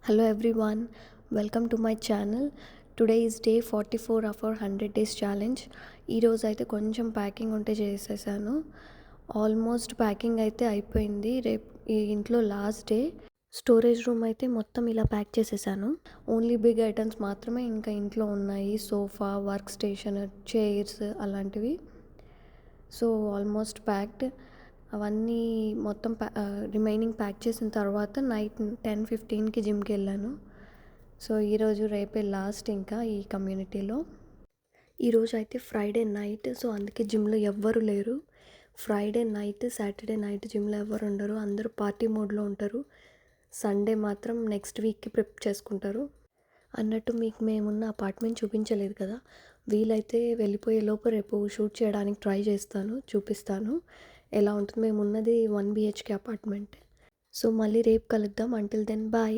Hello everyone, welcome to my channel. Today is day 44 of our 100 days challenge. ఈ రోజు అయితే కొంచెం packing ఉంటే చేసేసాను. ఆల్మోస్ట్ ప్యాకింగ్ అయితే అయిపోయింది. రేపు ఈ ఇంట్లో లాస్ట్ డే. స్టోరేజ్ రూమ్ అయితే మొత్తం ఇలా ప్యాక్ చేసేసాను. ఓన్లీ బిగ్ ఐటమ్స్ మాత్రమే ఇంకా ఇంట్లో ఉన్నాయి. సోఫా, వర్క్ స్టేషన్, చైర్స్ అలాంటివి. So almost packed. అవన్నీ మొత్తం రిమైనింగ్ ప్యాక్ చేసిన తర్వాత నైట్ 10:15కి జిమ్కి వెళ్ళాను. సో ఈరోజు రేపే లాస్ట్ ఇంకా ఈ కమ్యూనిటీలో. ఈరోజు అయితే ఫ్రైడే నైట్, సో అందుకే జిమ్లో ఎవ్వరు లేరు. ఫ్రైడే నైట్, సాటర్డే నైట్ జిమ్లో ఎవ్వరు ఉండరు, అందరూ పార్టీ మోడ్లో ఉంటారు. సండే మాత్రం నెక్స్ట్ వీక్కి ప్రిప్ చేసుకుంటారు. అన్నట్టు మీకు మేమున్న అపార్ట్మెంట్ చూపించలేదు కదా, వీలైతే వెళ్ళిపోయే లోపు రేపు షూట్ చేయడానికి ట్రై చేస్తాను, చూపిస్తాను ఎలా ఉంటుంది. మేము ఉన్నది 1 BHK అపార్ట్మెంట్. సో మళ్ళీ రేపు కలుద్దాం. Until then bye.